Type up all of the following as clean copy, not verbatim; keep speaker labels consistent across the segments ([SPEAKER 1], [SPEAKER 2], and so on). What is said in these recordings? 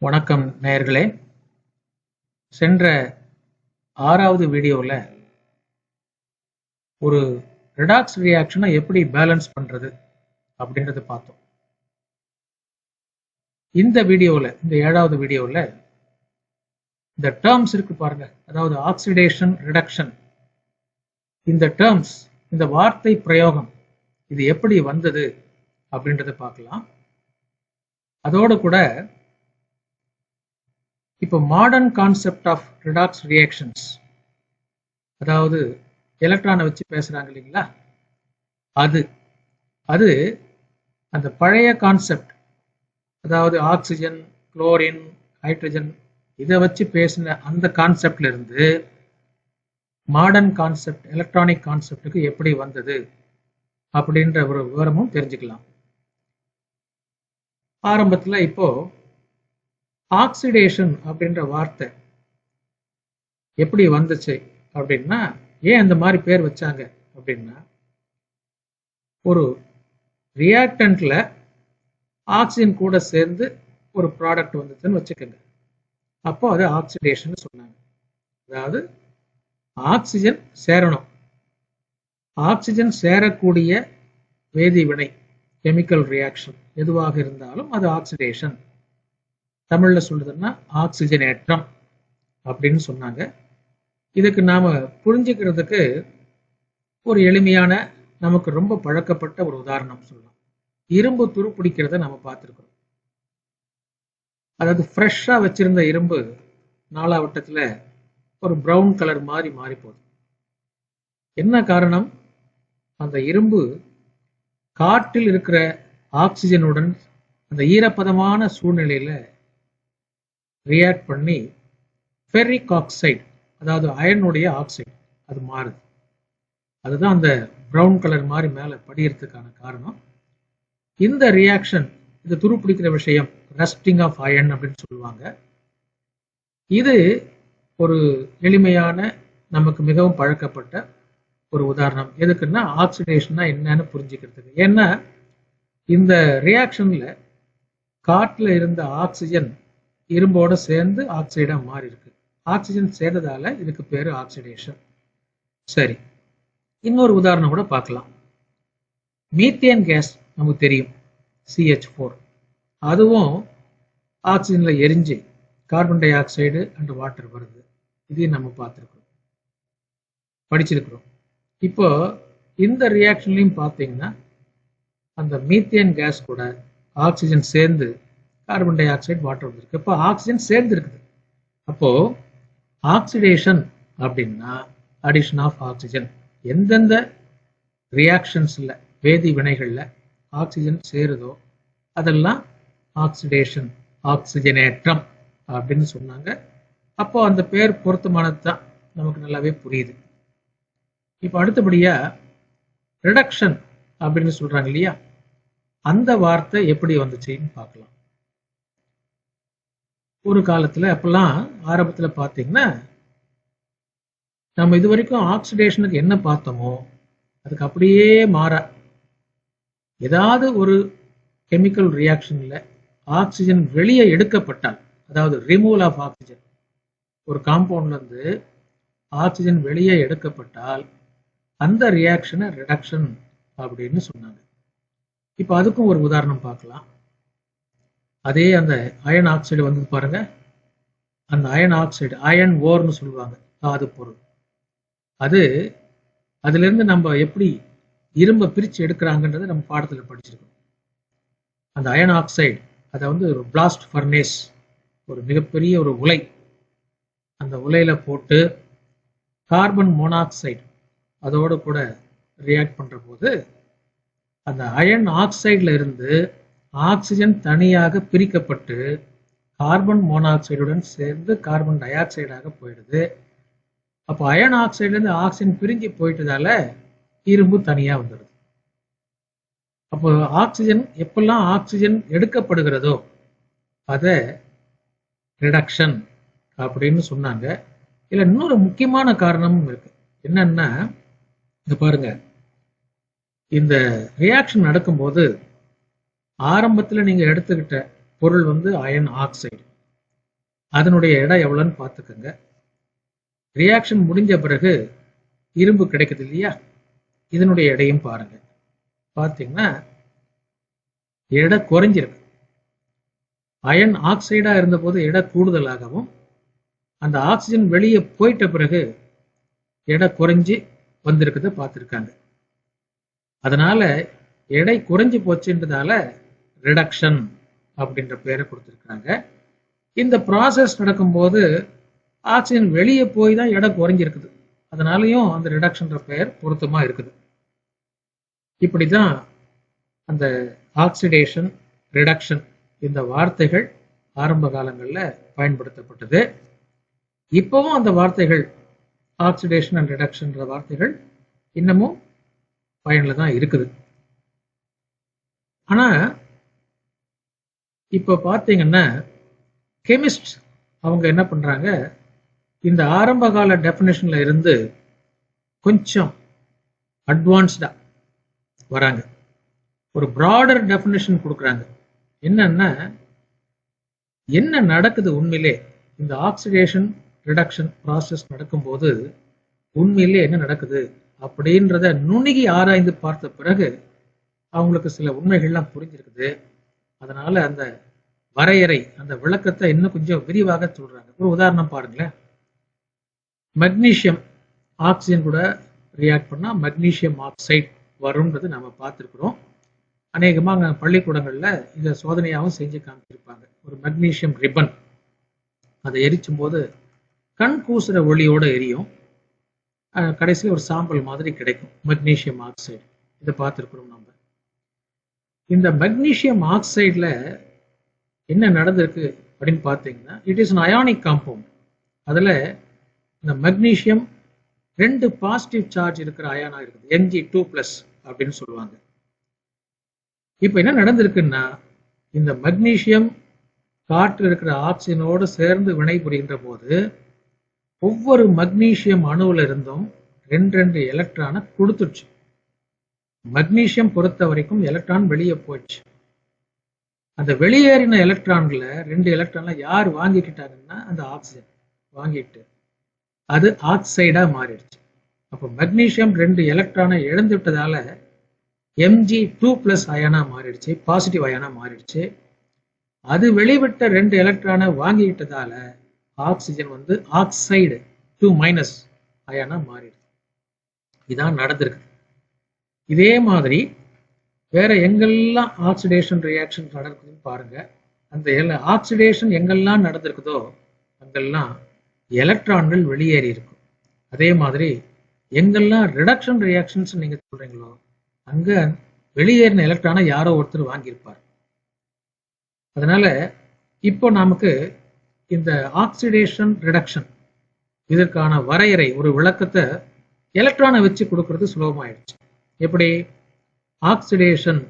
[SPEAKER 1] வணக்கம் நேயர்களே. சென்ற 6வது வீடியோவில் ஒரு ரெடாக்ஸ் ரியாக்ஷனை எப்படி பேலன்ஸ் பண்றது அப்படின்றத பார்த்தோம். இந்த வீடியோவில், இந்த 7வது வீடியோவில் இந்த டேர்ம்ஸ் இருக்கு பாருங்க, அதாவது ஆக்சிடேஷன், ரிடக்ஷன், இந்த டேர்ம்ஸ், இந்த வார்த்தை பிரயோகம் இது எப்படி வந்தது அப்படின்றத பார்க்கலாம். அதோடு கூட இப்போ modern concept of redox reactions, அதாவது எலக்ட்ரானை வச்சு பேசுறாங்க இல்லைங்களா, அது அந்த பழைய கான்செப்ட், அதாவது ஆக்சிஜன், குளோரின், ஹைட்ரஜன், இதை வச்சு பேசின அந்த கான்செப்ட்ல இருந்து மாடர்ன் கான்செப்ட், எலக்ட்ரானிக் கான்செப்டுக்கு எப்படி வந்தது அப்படின்ற ஒரு விவரமும் தெரிஞ்சுக்கலாம். ஆரம்பத்தில் இப்போ ஆக்சிடேஷன் அப்படின்ற வார்த்தை எப்படி வந்துச்சு அப்படின்னா, ஏன் அந்த மாதிரி பேர் வச்சாங்க அப்படின்னா, ஒரு ரியாக்டன்ட்ல ஆக்சிஜன் கூட சேர்ந்து ஒரு ப்ராடக்ட் வந்துச்சுன்னு வச்சுக்கோங்க. அப்போ அது ஆக்சிடேஷன் சொன்னாங்க. அதாவது ஆக்சிஜன் சேரணும், ஆக்சிஜன் சேரக்கூடிய வேதி வினை, கெமிக்கல் ரியாக்ஷன் எதுவாக இருந்தாலும் அது ஆக்சிடேஷன். தமிழ்ல சொல்றதுன்னா ஆக்சிஜனேற்றம் அப்படின்னு சொன்னாங்க. இதுக்கு நாம புரிஞ்சுக்கிறதுக்கு ஒரு எளிமையான, நமக்கு ரொம்ப பழக்கப்பட்ட ஒரு உதாரணம் சொல்லலாம். இரும்பு துருப்பிடிக்கிறத நம்ம பார்த்துருக்கிறோம். அதாவது ஃப்ரெஷ்ஷா வச்சிருந்த இரும்பு நாளாவட்டத்துல ஒரு பிரவுன் கலர் மாதிரி மாறி போகுது. என்ன காரணம்? அந்த இரும்பு காற்றில் இருக்கிற ஆக்சிஜனுடன் அந்த ஈரப்பதமான சூழ்நிலையில ரியாக்ட் பண்ணி ஃபெர்ரிக் ஆக்சைடு, அதாவது அயனுடைய ஆக்சைடு, அது மாறுது. அதுதான் அந்த பிரவுன் கலர் மாதிரி மேலே படிகிறதுக்கான காரணம். இந்த ரியாக்ஷன், இது துருப்பிடிக்கிற விஷயம், ரஸ்டிங் ஆஃப் அயன் அப்படின்னு சொல்லுவாங்க. இது ஒரு எளிமையான, நமக்கு மிகவும் பழக்கப்பட்ட ஒரு உதாரணம். எதுக்குன்னா ஆக்சிடேஷன்னா என்னன்னு புரிஞ்சுக்கிறதுக்கு. ஏன்னா இந்த ரியாக்ஷன்ல காற்றுல இருந்த ஆக்சிஜன் இரும்போட சேர்ந்து ஆக்சைடா மாறி இருக்கு. ஆக்சிஜன் சேர்ந்ததால இதுக்கு பேரு ஆக்சிடேஷன். சரி, இன்னொரு உதாரணம் கூட பார்க்கலாம். மீத்தேன் கேஸ் நமக்கு தெரியும், CH4. அதுவும் ஆக்சிஜன்ல எரிஞ்சு carbon di oxide and water வருது. இதையும் நம்ம பார்த்துருக்கோம், படிச்சிருக்கிறோம். இப்போ இந்த ரியாக்ஷன்லையும் பார்த்தீங்கன்னா அந்த மீத்தேன் கேஸ் கூட ஆக்சிஜன் சேர்ந்து கார்பன் டை ஆக்சைடு, வாட்டர் வந்திருக்கு. இப்போ ஆக்சிஜன் சேர்ந்து இருக்குது. அப்போ ஆக்சிடேஷன் அப்படின்னா அடிஷன் ஆஃப் ஆக்சிஜன். எந்தெந்த ரியாக்ஷன்ஸ்ல, வேதி வினைகள்ல ஆக்சிஜன் சேருதோ அதெல்லாம் ஆக்சிடேஷன், ஆக்சிஜனேற்றம் அப்படின்னு சொன்னாங்க. அப்போ அந்த பேர் பொருத்தமானது தான், நமக்கு நல்லாவே புரியுது. இப்போ அடுத்தபடியா ரிடக்ஷன் அப்படின்னு சொல்றாங்க இல்லையா, அந்த வார்த்தை எப்படி வந்துச்சுன்னு பார்க்கலாம். ஒரு காலத்துல, அப்பெல்லாம் ஆரம்பத்துல பார்த்தீங்கன்னா, நம்ம இது வரைக்கும் ஆக்சிடேஷனுக்கு என்ன பார்த்தோமோ அதுக்கு அப்படியே மாறா, ஏதாவது ஒரு கெமிக்கல் ரியாக்ஷன்ல ஆக்சிஜன் வெளியே எடுக்கப்பட்டால், அதாவது ரிமூவல் ஆஃப் ஆக்சிஜன், ஒரு காம்பவுண்ட்ல இருந்து ஆக்சிஜன் வெளியே எடுக்கப்பட்டால் அந்த ரியாக்ஷனை ரிடக்ஷன் அப்படின்னு சொன்னாங்க. இப்போ அதுக்கும் ஒரு உதாரணம் பார்க்கலாம். அதே அந்த அயன் ஆக்சைடு வந்து பாருங்க, அந்த அயன் ஆக்சைடு, அயன் ஓர்னு சொல்லுவாங்க, தாது பொருள். அதுல இருந்து நம்ம எப்படி இரும்பை பிரிச்சு எடுக்கிறாங்கன்றதை நம்ம பாடத்துல படிச்சிருக்கோம். அந்த அயன் ஆக்சைடு, அதை வந்து ஒரு பிளாஸ்ட் ஃபர்னேஸ், ஒரு மிகப்பெரிய ஒரு உலை, அந்த உலையில போட்டு கார்பன் மோனாக்சைடு அதோடு கூட ரியாக்ட் பண்ற போது அந்த அயன் ஆக்சைடுல இருந்து ஆக்சிஜன் தனியாக பிரிக்கப்பட்டு கார்பன் மோனாக்சைடுடன் சேர்ந்து கார்பன் டை ஆக்சைடாக போயிடுது. அப்போ அயன் ஆக்சைடுல இருந்து ஆக்சிஜன் பிரிஞ்சு போயிட்டதால இரும்பு தனியா வந்துடுது. அப்போ ஆக்சிஜன், எப்பெல்லாம் ஆக்சிஜன் எடுக்கப்படுகிறதோ அதை ரிடக்ஷன் அப்படின்னு சொன்னாங்க. இதுல இன்னொரு முக்கியமான காரணமும் இருக்கு. என்னன்னா, இங்க பாருங்க, இந்த ரியாக்ஷன் நடக்கும்போது ஆரம்பத்துல நீங்க எடுத்துக்கிட்ட பொருள் வந்து அயன் ஆக்சைடு, அதனுடைய எடை எவ்வளோன்னு பார்த்துக்கோங்க. ரியாக்ஷன் முடிஞ்ச பிறகு இரும்பு கிடைக்குது இல்லையா, இதனுடைய எடையும் பாருங்க. பார்த்தீங்கன்னா எடை குறைஞ்சிருக்கு. அயன் ஆக்சைடா இருந்தபோது எடை கூடுதலாகவும், அந்த ஆக்சிஜன் வெளியே போயிட்ட பிறகு எடை குறைஞ்சி வந்திருக்குது பார்த்துருக்காங்க. அதனால எடை குறைஞ்சி போச்சுன்றதால ரிடக்ஷன் அப்படின்ற பேரை கொடுத்துருக்காங்க. இந்த ப்ராசஸ் நடக்கும்போது ஆக்சிஜன் வெளியே போய் தான் எடை குறைஞ்சிருக்குது, அதனாலையும் அந்த ரிடக்ஷன்ற பெயர் பொருத்தமா இருக்குது. இப்படிதான் அந்த ஆக்சிடேஷன், ரிடக்ஷன் இந்த வார்த்தைகள் ஆரம்ப காலங்களில் பயன்படுத்தப்பட்டது. இப்பவும் அந்த வார்த்தைகள் ஆக்சிடேஷன் அண்ட் ரிடக்ஷன்ற வார்த்தைகள் இன்னமும் பயன்ல தான் இருக்குது. ஆனா இப்ப பாத்தீங்கன்னா கெமிஸ்ட் அவங்க என்ன பண்றாங்க, இந்த ஆரம்ப கால டெஃபினேஷன்ல இருந்து கொஞ்சம் அட்வான்ஸ்டா வராங்க. ஒரு பிராடர் டெஃபினேஷன் கொடுக்குறாங்க. என்னன்னா, என்ன நடக்குது உண்மையிலே இந்த ஆக்சிடேஷன் ரிடக்ஷன் ப்ராசஸ் நடக்கும்போது உண்மையிலே என்ன நடக்குது அப்படின்றத நுணுகி ஆராய்ந்து பார்த்த பிறகு அவங்களுக்கு சில உண்மைகள்லாம் புரிஞ்சிருக்குது. அதனால அந்த வரையறை, அந்த விளக்கத்தை இன்னும் கொஞ்சம் விரிவாக சொல்றாங்க. ஒரு உதாரணம் பாருங்களேன். மெக்னீசியம் ஆக்சிஜன் கூட ரியாக்ட் பண்ணா மெக்னீசியம் ஆக்சைடு வரும்ன்றது நம்ம பார்த்துருக்குறோம். அநேகமாக பள்ளிக்கூடங்கள்ல இதை சோதனையாகவும் செஞ்சு காமிச்சிருப்பாங்க. ஒரு மெக்னீசியம் ரிப்பன் அதை எரிச்சும் போது கண் கூசுற ஒளியோட எரியும். கடைசியில் ஒரு சாம்பல் மாதிரி கிடைக்கும் மெக்னீசியம் ஆக்சைடு. இதை பார்த்துருக்குறோம் நம்ம. இந்த மெக்னீசியம் ஆக்சைடுல என்ன நடந்திருக்கு அப்படின்னு பார்த்தீங்கன்னா, it is an ionic compound. அதுல இந்த மெக்னீசியம் 2 பாசிட்டிவ் சார்ஜ் இருக்கிற அயானா இருக்குது, Mg2+ அப்படின்னு சொல்லுவாங்க. இப்ப என்ன நடந்திருக்குன்னா, இந்த மெக்னீசியம் காற்று இருக்கிற ஆக்சிஜனோடு சேர்ந்து வினைபுரிகின்ற போது ஒவ்வொரு மெக்னீசியம் அணுவில் இருந்தும் 2 எலக்ட்ரானை கொடுத்துருச்சு. மெக்னீசியம் பொறுத்த வரைக்கும் எலக்ட்ரான் வெளியே போயிடுச்சு. அந்த வெளியேறின எலக்ட்ரான்களை 2 எலக்ட்ரான்ல யார் வாங்கிக்கிட்டாங்கன்னா அந்த ஆக்சிஜன் வாங்கிட்டு அது ஆக்சைடா மாறிடுச்சு. அப்போ மெக்னீசியம் 2 எலக்ட்ரானை இழந்து விட்டதால Mg2+ அயனா மாறிடுச்சு, பாசிட்டிவ் அயனா மாறிடுச்சு. அது வெளிவிட்ட 2 எலக்ட்ரானை வாங்கிக்கிட்டதால ஆக்சிஜன் வந்து ஆக்சைடு 2- அயனா மாறிடுது. இதான் நடந்திருக்கு. இதே மாதிரி வேற எங்கெல்லாம் ஆக்சிடேஷன் ரியாக்ஷன் நடக்குதுன்னு பாருங்க. அந்த ஆக்சிடேஷன் எங்கெல்லாம் நடந்திருக்குதோ அங்கெல்லாம் எலக்ட்ரான்கள் வெளியேறி இருக்கும். அதே மாதிரி எங்கெல்லாம் ரிடக்ஷன் ரியாக்ஷன்ஸ் நீங்க சொல்றீங்களோ அங்க வெளியேறின எலக்ட்ரானை யாரோ ஒருத்தர் வாங்கியிருப்பார். அதனால இப்போ நமக்கு இந்த ஆக்சிடேஷன் ரிடக்ஷன் இதற்கான வரையறை, ஒரு விளக்கத்தை எலக்ட்ரானை வச்சு கொடுக்கறது சுலபமாயிடுச்சு. எப்படி? Oxidation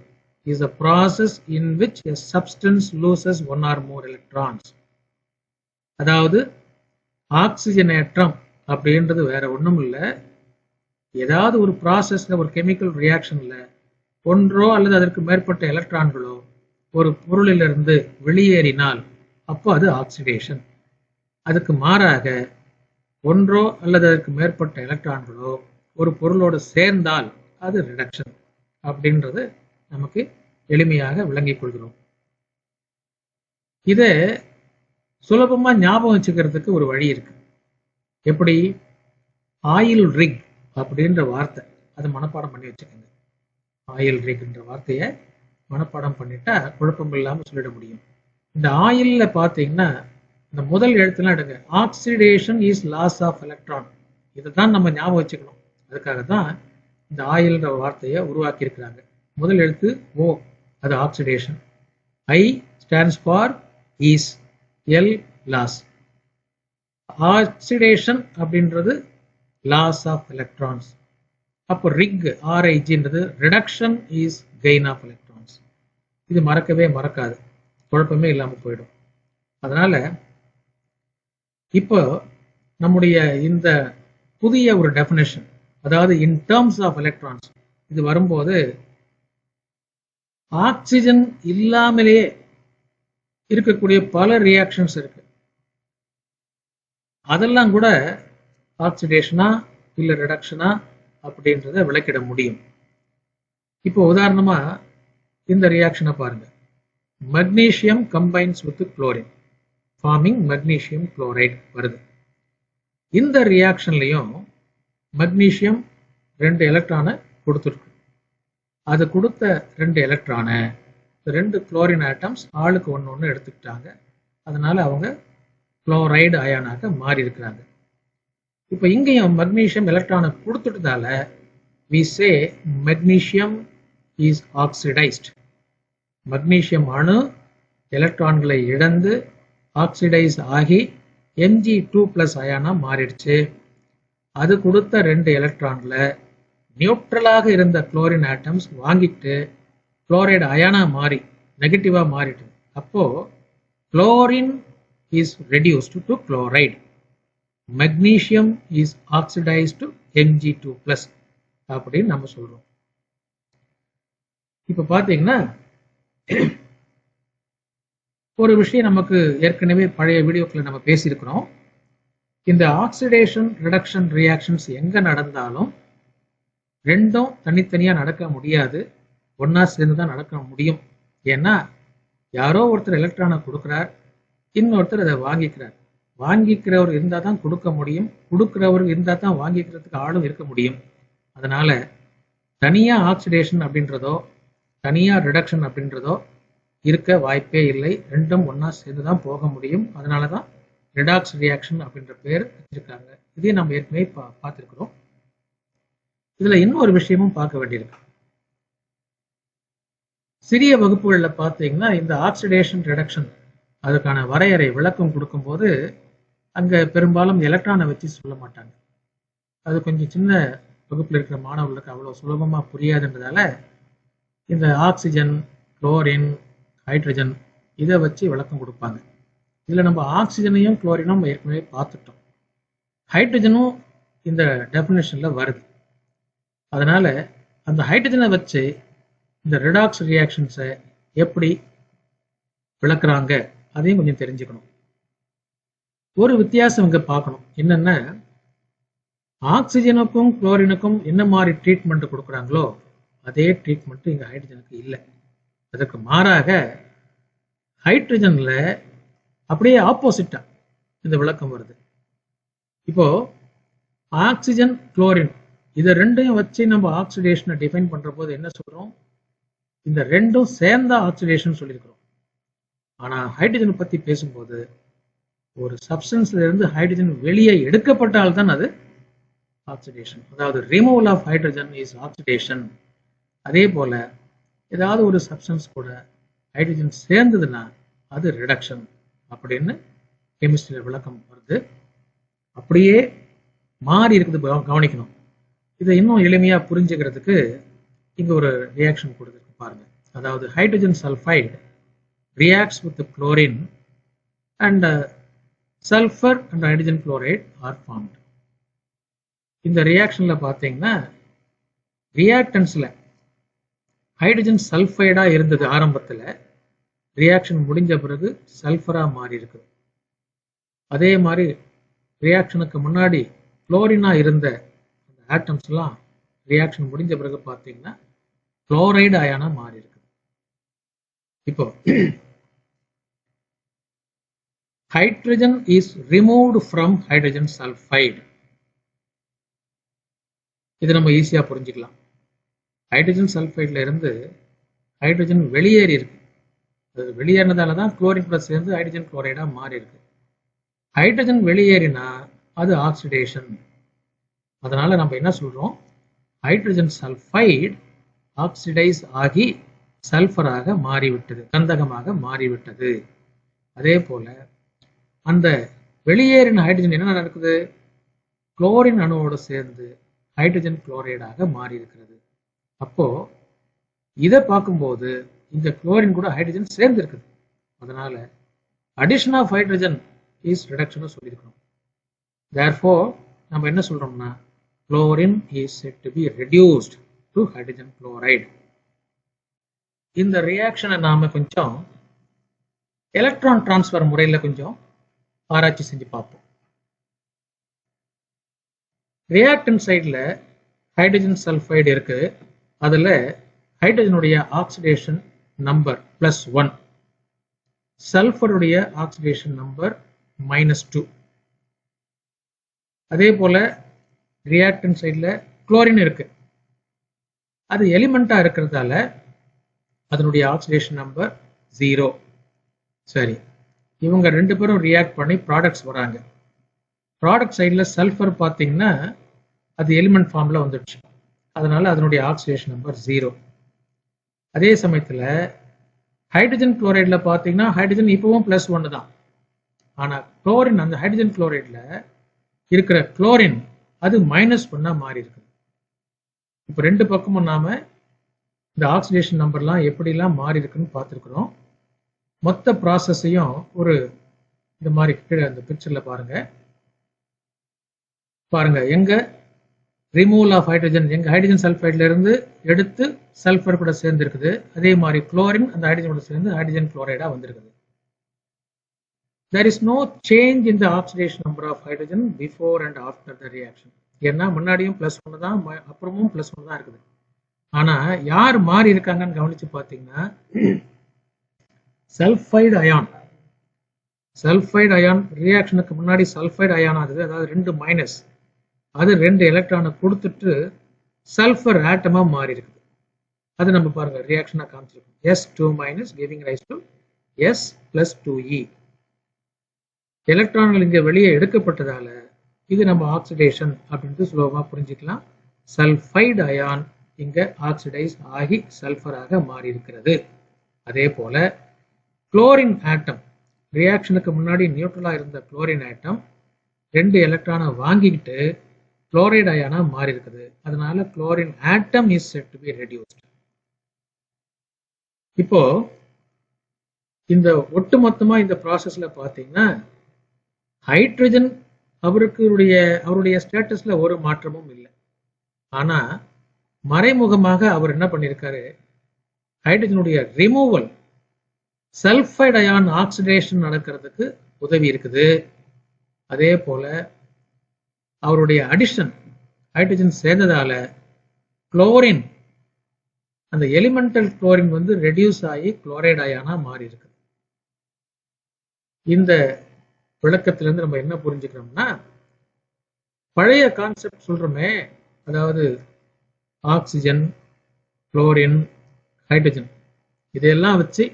[SPEAKER 1] is a process in which a substance loses one or more electrons. அதாவது ஆக்சிஜனேற்றம் அப்படின்றது வேற ஒண்ணும் இல்லை. ஏதாவது ஒரு ப்ராசஸ்ல, ஒரு கெமிக்கல் ரியாக்ஷன்ல ஒன்றோ அல்லது அதற்கு மேற்பட்ட எலக்ட்ரான்களோ ஒரு பொருளிலிருந்து வெளியேறினால் அப்போ அது ஆக்சிடேஷன். அதுக்கு மாறாக ஒன்றோ அல்லது அதற்கு மேற்பட்ட எலக்ட்ரான்களோ ஒரு பொருளோடு சேர்ந்தால் அது ரிடக்ஷன் அப்படின்றது நமக்கு எளிமையாக விளங்கிக் கொள்கிறோம். இதை சுலபமா ஞாபகம் வச்சுக்கிறதுக்கு ஒரு வழி இருக்கு. எப்படி? ஆயில் ரிக் அப்படின்ற வார்த்தை, அதை மனப்பாடம் பண்ணி வச்சுக்கோங்க. ஆயில் ரிக்ன்ற வார்த்தையை மனப்பாடம் பண்ணிட்டா குழப்பம் இல்லாம சொல்லிட முடியும். இந்த ஆயில்ல பாத்தீங்கன்னா இந்த முதல் எழுத்துலாம் எடுங்க. Oxidation is loss of electron. இதை தான் நம்ம ஞாபகம் வச்சுக்கணும். அதுக்காக தான் இந்த ஆயில்ன்ற வார்த்தையை உருவாக்கி இருக்கிறாங்க. முதல் எழுத்து ஓ, அது oxidation. I stands for is, L loss. Oxidation அப்படின்றது லாஸ் ஆஃப் எலக்ட்ரான்ஸ். அப்போ ரிக், ஆர்ஐஜின்றது reduction is gain of electrons. இது மறக்கவே மறக்காது, குழப்பமே இல்லாமல் போயிடும். அதனால இப்போ நம்முடைய இந்த புதிய ஒரு டெஃபினேஷன், அதாவது இன் டேர்ம்ஸ் ஆஃப் எலக்ட்ரான்ஸ், இது வரும்போது ஆக்சிஜன் இல்லாமலே இருக்கக்கூடிய பல ரியாக்ஷன்ஸ் இருக்கு. அதெல்லாம் கூட ஆக்சிடேஷனா இல்லை ரிடக்ஷனா அப்படின்றத விளக்கிட முடியும். இப்போ உதாரணமா இந்த ரியாக்ஷனை பாருங்க. Magnesium combines with chlorine forming magnesium chloride வருது. இந்த ரியாக்ஷன்லையும் மக்னீசியம் 2 எலக்ட்ரானை கொடுத்துருக்கு. அது கொடுத்த 2 எலக்ட்ரானை 2 குளோரின் ஆட்டம்ஸ் ஆளுக்கு ஒன்று எடுத்துக்கிட்டாங்க. அதனால அவங்க குளோரைடு அயானாக மாறி இருக்கிறாங்க. இப்போ இங்கேயும் மக்னீசியம் எலக்ட்ரானை கொடுத்துட்டதால we say magnesium is oxidized. Magnesium அணு எலக்ட்ரான்களை இழந்து ஆக்சிடைஸ் ஆகி Mg2+ அயானா மாறிடுச்சு. அது கொடுத்த 2 எலக்ட்ரான்ல நியூட்ரலாக இருந்த குளோரின் ஆட்டம்ஸ் வாங்கிட்டு குளோரைடு அயானா மாறி நெகட்டிவா மாறிட்டு, அப்போ chlorine is reduced to chloride. Magnesium is oxidized to Mg2+ அப்படின்னு நம்ம சொல்றோம். இப்ப பாத்தீங்கன்னா ஒரு விஷயம் நமக்கு ஏற்கனவே பழைய வீடியோக்களை நம்ம பேசியிருக்கிறோம். இந்த ஆக்சிடேஷன் ரிடக்ஷன் ரியாக்ஷன்ஸ் எங்க நடந்தாலும் ரெண்டும் தனித்தனியா நடக்க முடியாது, ஒன்னா சேர்ந்து தான் நடக்க முடியும். ஏன்னா யாரோ ஒருத்தர் எலக்ட்ரானை கொடுக்கிறார், இன்னொருத்தர் அதை வாங்கிக்கிறார். வாங்கிக்கிறவர் இருந்தால் தான் கொடுக்க முடியும், கொடுக்கிறவர் இருந்தால் தான் வாங்கிக்கிறதுக்கு ஆளும் இருக்க முடியும். அதனால தனியா ஆக்சிடேஷன் அப்படின்றதோ தனியா ரிடக்ஷன் அப்படின்றதோ இருக்க வாய்ப்பே இல்லை. ரெண்டும் ஒன்னா சேர்ந்து தான் போக முடியும். அதனால தான் ரிடாக்ஸ் ரியாக்ஷன் அப்படின்ற பேர் வச்சிருக்காங்க. இதையும் நம்ம ஏற்கனவே பார்த்துருக்கிறோம். இதுல இன்னொரு விஷயமும் பார்க்க வேண்டியிருக்கு. சிறிய வகுப்புகளில் பார்த்தீங்கன்னா இந்த ஆக்சிடேஷன் ரிடக்ஷன் அதுக்கான வரையறை விளக்கம் கொடுக்கும்போது அங்க பெரும்பாலும் எலக்ட்ரானை வச்சு சொல்ல மாட்டாங்க. அது கொஞ்சம் சின்ன வகுப்பில் இருக்கிற மாணவர்களுக்கு அவ்வளவு சுலபமா புரியாதுன்றதால இந்த ஆக்சிஜன், குளோரின், ஹைட்ரஜன் இதை வச்சு விளக்கம் கொடுப்பாங்க. இதுல நம்ம ஆக்சிஜனையும் குளோரினும் ஏற்கனவே பார்த்துட்டோம். ஹைட்ரஜனும் இந்த டெஃபினேஷன்ல வருது. அதனால அந்த ஹைட்ரஜனை வச்சு இந்த ரிடாக்ஸ் ரியாக்ஷன்ஸை எப்படி விளக்குறாங்க அதையும் கொஞ்சம் தெரிஞ்சுக்கணும். ஒரு வித்தியாசம் இங்க பார்க்கணும். என்னன்னா ஆக்சிஜனுக்கும் குளோரினுக்கும் என்ன மாதிரி ட்ரீட்மெண்ட் கொடுக்குறாங்களோ அதே ட்ரீட்மெண்ட் இங்க ஹைட்ரஜனுக்கு இல்லை. அதற்கு மாறாக ஹைட்ரஜன்ல அப்படியே ஆப்போசிட்டா இந்த விளக்கம் வருது. இப்போ ஆக்சிஜன், குளோரின் இதை ரெண்டையும் வச்சு நம்ம ஆக்சிடேஷனை டிஃபைன் பண்ற போது என்ன சொல்றோம்? இந்த ரெண்டும் சேர்ந்த ஆக்சிடேஷன் சொல்லியிருக்கிறோம். ஆனா ஹைட்ரஜன் பத்தி பேசும்போது ஒரு சப்ஸ்டன்ஸ்ல இருந்து ஹைட்ரஜன் வெளியே எடுக்கப்பட்டால்தான் அது ஆக்சிடேஷன். அதாவது removal of hydrogen is oxidation. அதே போல ஏதாவது ஒரு சப்ஸ்டன்ஸ் கூட ஹைட்ரஜன் சேர்ந்ததுன்னா அது ரிடக்ஷன் அப்படின்னு கெமிஸ்ட்ரியில விளக்கம் வருது. அப்படியே மாறி இருக்குது, கவனிக்கணும். இதை இன்னும் எளிமையா புரிஞ்சுக்கிறதுக்கு இங்க ஒரு ரியாக்ஷன் கொடுத்துருக்கு பாருங்க. அதாவது hydrogen sulphide reacts with the chlorine and sulfur and hydrogen chloride are formed. இந்த ரியாக்ஷன்ல பாத்தீங்கன்னா ரியாக்டன்ஸ்ல ஹைட்ரஜன் சல்ஃபைடா இருந்தது ஆரம்பத்துல, ரியாக்ஷன் முடிஞ்ச பிறகு சல்ஃபரா மாறி இருக்கு. அதே மாதிரி ரியாக்ஷனுக்கு முன்னாடி குளோரினா இருந்த ஆட்டம்ஸ் எல்லாம் ரியாக்ஷன் முடிஞ்ச பிறகு பாத்தீங்கன்னா குளோரைடு அயானா மாறி இருக்கு. இப்போ hydrogen is removed from hydrogen sulfide. இது நம்ம ஈஸியா புரிஞ்சுக்கலாம். ஹைட்ரஜன் சல்ஃபைட்ல இருந்து ஹைட்ரஜன் வெளியேறி இருக்கு. அது வெளியேறினதால தான் குளோரின் கூட சேர்ந்து ஹைட்ரஜன் குளோரைடா மாறி இருக்கு. ஹைட்ரஜன் வெளியேறினா அது ஆக்சிடேஷன். அதனால நம்ம என்ன சொல்றோம்? ஹைட்ரஜன் சல்ஃபைடு ஆக்சிடைஸ் ஆகி சல்ஃபராக மாறிவிட்டது, கந்தகமாக மாறிவிட்டது. அதே போல அந்த வெளியேறின ஹைட்ரஜன் என்ன நடக்குது? குளோரின் அணுவோடு சேர்ந்து ஹைட்ரஜன் குளோரைடாக மாறி இருக்கிறது. அப்போ இதை பார்க்கும்போது இந்த குளோரின் கூட ஹைட்ரஜன் சேர்ந்து இருக்குது. அதனால addition of hydrogen is reduction சொல்லியிருக்கணும். தேர்ஃபோர் நம்ம என்ன சொல்றோம்னா chlorine is said to be reduced to hydrogen chloride. இந்த ரியாக்ஷனை நாம கொஞ்சம் எலக்ட்ரான் டிரான்ஸ்ஃபர் முறையில் கொஞ்சம் ஆராய்ச்சி செஞ்சு பார்ப்போம். ரியாக்டன் சைடில் ஹைட்ரஜன் சல்ஃபைடு இருக்கு. அதில் ஹைட்ரஜனுடைய ஆக்சிடேஷன் நம்பர் +1, சல்ஃபருடைய ஆக்சிடேஷன் நம்பர் -2. அதே போல ரியாக்டன் சைடில் குளோரின் இருக்கு. அது எலிமெண்டா இருக்கிறதால அதனுடைய ஆக்சிடேஷன் நம்பர் 0. சரி, இவங்க 2 பேரும் ரியாக்ட் பண்ணி ப்ராடக்ட்ஸ் வராங்க. ப்ராடக்ட் சைடில் சல்ஃபர் பார்த்தீங்கன்னா அது எலிமெண்ட் ஃபார்மில் வந்துடுச்சு, அதனால அதனுடைய ஆக்சிடேஷன் நம்பர் 0. அதே சமயத்தில் ஹைட்ரஜன் குளோரைடில் பார்த்தீங்கன்னா ஹைட்ரஜன் இப்பவும் +1 தான். ஆனால் குளோரின், அந்த ஹைட்ரஜன் குளோரைடில் இருக்கிற குளோரின் அது -1 மாறி இருக்குது. இப்போ 2 பக்கமும் நாம இந்த ஆக்சிடேஷன் நம்பர்லாம் எப்படிலாம் மாறி இருக்குன்னு பார்த்துருக்குறோம். மொத்த ப்ராசஸையும் ஒரு இந்த மாதிரி கீழே அந்த பிக்சர்ல பாருங்க எங்க ரிமூவல் ஆஃப் ஹைட்ரஜன், எங்க ஹைட்ரஜன் சல்ஃபைட்ல இருந்து எடுத்து சல்ஃபர் கூட சேர்ந்து இருக்குது. அதே மாதிரி குளோரின் அந்த ஹைட்ரஜன் கூட சேர்ந்து ஹைட்ரஜன் குளோரைடா வந்திருக்குது. There is no change in the oxidation number of hydrogen before and after the reaction. ஏன்னா முன்னாடியும் +1 தான், அப்புறமும் +1 தான் இருக்குது. ஆனா யார் மாறி இருக்காங்கன்னு கவனிச்சு பார்த்தீங்கன்னா சல்ஃபைடு அயான், சல்ஃபைடு அயான் ரியாக்ஷனுக்கு முன்னாடி சல்ஃபைடு அயான் ஆகுது, அதாவது 2 மைனஸ், அது 2 எலக்ட்ரானை கொடுத்துட்டு சல்ஃபர் ஆட்டமா மாறி இருக்குது. அது நம்ம பாருங்க ரியாக்ஷனா காமிச்சிருக்கோம். S2- giving rise to S+2E. எலக்ட்ரான்கள் இங்க வெளியே எடுக்கப்பட்டதால இது நம்ம ஆக்சிடேஷன் அப்படின்ட்டு சுலபமா புரிஞ்சுக்கலாம். சல்ஃபைடு அயான் இங்க ஆக்சிடைஸ் ஆகி சல்ஃபராக மாறி இருக்கிறது. அதே போல குளோரின் ஆட்டம், ரியாக்ஷனுக்கு முன்னாடி நியூட்ரலா இருந்த குளோரின் ஆட்டம் 2 எலக்ட்ரானை வாங்கிக்கிட்டு குளோரைடு அயானா மாறி இருக்குது. அதனால chlorine atom is said to be reduced. இப்போ இந்த ஒட்டுமொத்தமா இந்த ப்ராசஸ்ல பாத்தீங்கன்னா ஹைட்ரஜன் அவருடைய ஸ்டேட்டஸ்ல ஒரு மாற்றமும் இல்லை. ஆனா மறைமுகமாக அவர் என்ன பண்ணியிருக்காரு, ஹைட்ரஜனுடைய ரிமூவல், சல்ஃபைடு அயான் ஆக்சிடேஷன் நடக்கிறதுக்கு உதவி இருக்குது. அதே போல அவருடைய அடிஷன், ஹைட்ரஜன் சேர்ந்ததால குளோரின், அந்த எலிமெண்டல் குளோரின் ரெடியூஸ் ஆகி குளோரைடு அயானா மாறி இருக்குது. இந்த விளக்கத்திலிருந்து நம்ம என்ன புரிஞ்சுக்கிறோம்னா, பழைய கான்செப்ட் சொல்றோமே, அதாவது ஆக்சிஜன், குளோரின், ஹைட்ரஜன், இதையெல்லாம் வச்சு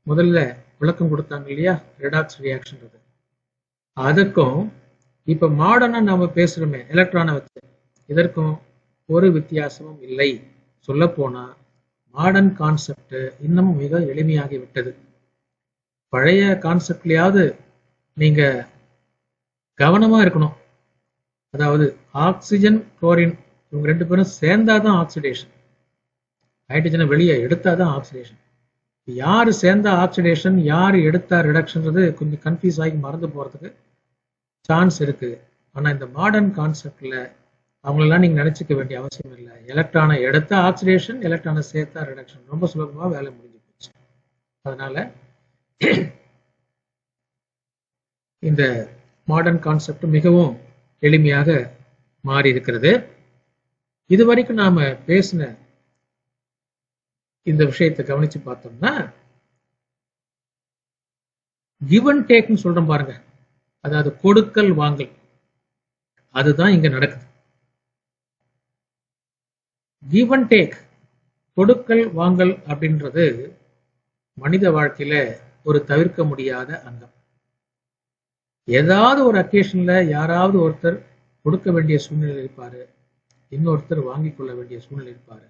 [SPEAKER 1] முதல்ல விளக்கம் கொடுத்தாங்க இல்லையா, ரெடாக்ஸ் ரியாக்ஷன். அதுக்கும் இப்ப மாடர்னா நாம பேசுறோமே எலக்ட்ரானை வச்சு, இதற்கும் ஒரு வித்தியாசமும் இல்லை. சொல்ல போனா மாடர்ன் கான்செப்ட் இன்னும் மிக எளிமையாகி விட்டது. பழைய கான்செப்ட்லயாவது நீங்க கவனமா இருக்கணும். அதாவது ஆக்சிஜன், குளோரின் இவங்க 2 பேரும் சேர்ந்தாதான் ஆக்சிடேஷன், ஹைட்ரஜனை வெளியே எடுத்தாதான் ஆக்சிடேஷன். யாரு சேர்ந்தா ஆக்சிடேஷன், யாரு எடுத்தா ரிடக்ஷன்றது கொஞ்சம் கன்ஃபியூஸ் ஆகி மறந்து போறதுக்கு சான்ஸ் இருக்கு. ஆனா இந்த மாடர்ன் கான்செப்ட்ல அவங்களெல்லாம் நீங்க நினைச்சுக்க வேண்டிய அவசியம் இல்லை. எலக்ட்ரானை எடுத்தா ஆக்சிடேஷன், எலக்ட்ரானை சேர்த்தா ரிடக்ஷன், ரொம்ப சுலபமா வேலை முடிஞ்சு போச்சு. அதனால இந்த மாடர்ன் கான்செப்ட் மிகவும் எளிமையாக மாறி இருக்கிறது. இதுவரைக்கும் நாம பேசின இந்த விஷயத்தை கவனிச்சு பார்த்தோம்னா, கிவ் அண்ட் டேக்னு சொல்றோம் பாருங்க, அதாவது கொடுக்கல் வாங்கல், அதுதான் இங்க நடக்குது. கிவ் அண்ட் டேக், கொடுக்கல் வாங்கல் அப்படின்றது மனித வாழ்க்கையில ஒரு தவிர்க்க முடியாத அங்கம். ஏதாவது ஒரு அக்கேஷன்ல யாராவது ஒருத்தர் கொடுக்க வேண்டிய சூழ்நிலை இருப்பாரு, இன்னொருத்தர் வாங்கிக் கொள்ள வேண்டிய சூழ்நிலை இருப்பாரு.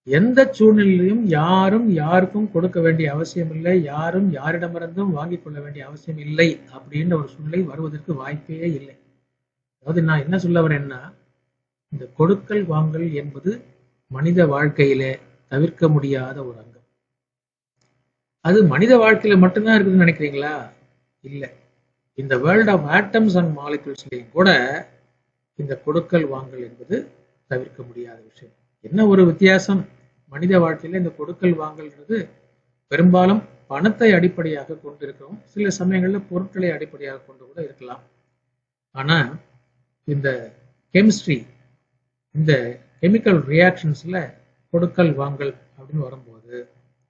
[SPEAKER 1] எந்த சூழ்நிலையிலும் யாரும் யாருக்கும் கொடுக்க வேண்டிய அவசியம் இல்லை, யாரும் யாரிடமிருந்தும் வாங்கிக் கொள்ள வேண்டிய அவசியம் இல்லை அப்படின்ற ஒரு சூழ்நிலை வருவதற்கு வாய்ப்பே இல்லை. அதாவது நான் என்ன சொல்ல வரேன்னா, இந்த கொடுக்கல் வாங்கல் என்பது மனித வாழ்க்கையில தவிர்க்க முடியாத ஒரு அங்கம். அது மனித வாழ்க்கையில மட்டும்தான் இருக்குதுன்னு நினைக்கிறீங்களா? இல்லை, இந்த வேர்ல்ட் ஆஃப் ஆட்டம்ஸ் அண்ட் மாலிகுல்ஸ்லையும் கூட இந்த கொடுக்கல் வாங்கல் என்பது தவிர்க்க முடியாத விஷயம். என்ன ஒரு வித்தியாசம், மனித வாழ்க்கையில இந்த கொடுக்கல் வாங்கல்ன்றது பெரும்பாலும் பணத்தை அடிப்படையாக கொண்டு இருக்கிறோம், சில சமயங்கள்ல பொருட்களை அடிப்படையாக கொண்டு கூட இருக்கலாம். ஆனா இந்த கெமிஸ்ட்ரி, இந்த கெமிக்கல் ரியாக்ஷன்ஸ்ல கொடுக்கல் வாங்கல் அப்படின்னு வரும்போது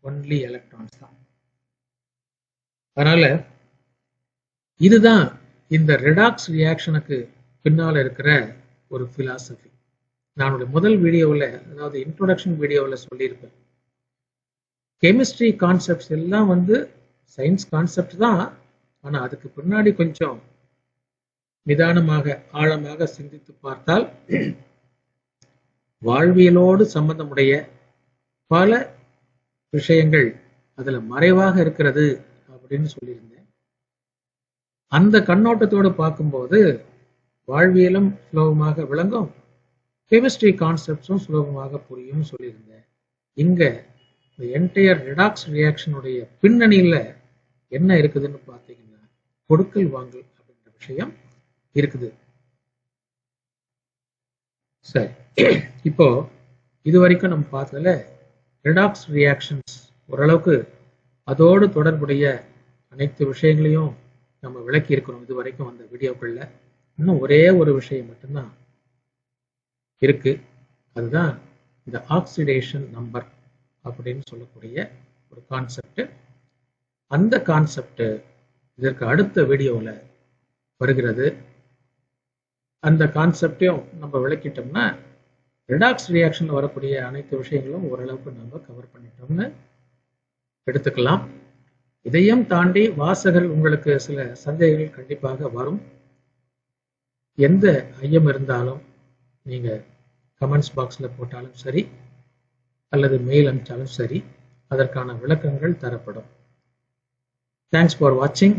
[SPEAKER 1] ஒன்லி எலக்ட்ரான்ஸ் தான். அதனால இதுதான் இந்த ரெடாக்ஸ் ரியாக்ஷனுக்கு பின்னால இருக்கிற ஒரு பிலாசபி. நான் முதல் வீடியோவில், அதாவது இன்ட்ரோடக்ஷன் வீடியோவில் சொல்லியிருப்பேன், கெமிஸ்ட்ரி கான்செப்ட்ஸ் எல்லாம் சயின்ஸ் கான்செப்ட் தான். ஆனா அதுக்கு பின்னாடி கொஞ்சம் நிதானமாக ஆழமாக சிந்தித்து பார்த்தால் வாழ்வியலோடு சம்பந்தமுடைய பல விஷயங்கள் அதுல மறைவாக இருக்கிறது அப்படின்னு சொல்லியிருந்தேன். அந்த கண்ணோட்டத்தோடு பார்க்கும்போது வாழ்வியலும் சுலபமாக விளங்கும், கெமிஸ்ட்ரி கான்செப்ட்ஸும் சுலபமாக புரியும் சொல்லியிருந்தேன். இங்க என்டையர் ரெடாக்ஸ் ரியாக்ஷனுடைய பின்னணியில என்ன இருக்குதுன்னு பார்த்தீங்கன்னா கொடுக்கல் வாங்கல் அப்படின்ற விஷயம் இருக்குது. சரி, இப்போ இது வரைக்கும் நம்ம பார்த்ததுல ரெடாக்ஸ் ரியாக்ஷன்ஸ் ஓரளவுக்கு அதோடு தொடர்புடைய அனைத்து விஷயங்களையும் நம்ம விளக்கி இருக்கிறோம் இது வரைக்கும் வந்த வீடியோக்கள்ல. இன்னும் ஒரே ஒரு விஷயம் மட்டும்தான் இருக்கு, அதுதான் இந்த ஆக்சிடேஷன் நம்பர் அப்படின்னு சொல்லக்கூடிய ஒரு கான்செப்ட். அந்த கான்செப்ட் இதற்கு அடுத்த வீடியோவில் வருகிறது. அந்த கான்செப்டையும் நம்ம விளக்கிட்டோம்னா ரெடாக்ஸ் ரியாக்ஷன்ல வரக்கூடிய அனைத்து விஷயங்களும் ஓரளவுக்கு நம்ம கவர் பண்ணிட்டோம்னு எடுத்துக்கலாம். இதையும் தாண்டி வாசகர் உங்களுக்கு சில சந்தேகங்கள் கண்டிப்பாக வரும். எந்த ஐயம் இருந்தாலும் நீங்க கமெண்ட்ஸ் பாக்ஸ்ல போட்டாலும் சரி, அல்லது மெயில் அனுப்பிச்சாலும் சரி, அதற்கான விளக்கங்கள் தரப்படும். தேங்க்ஸ் ஃபார் வாட்சிங்.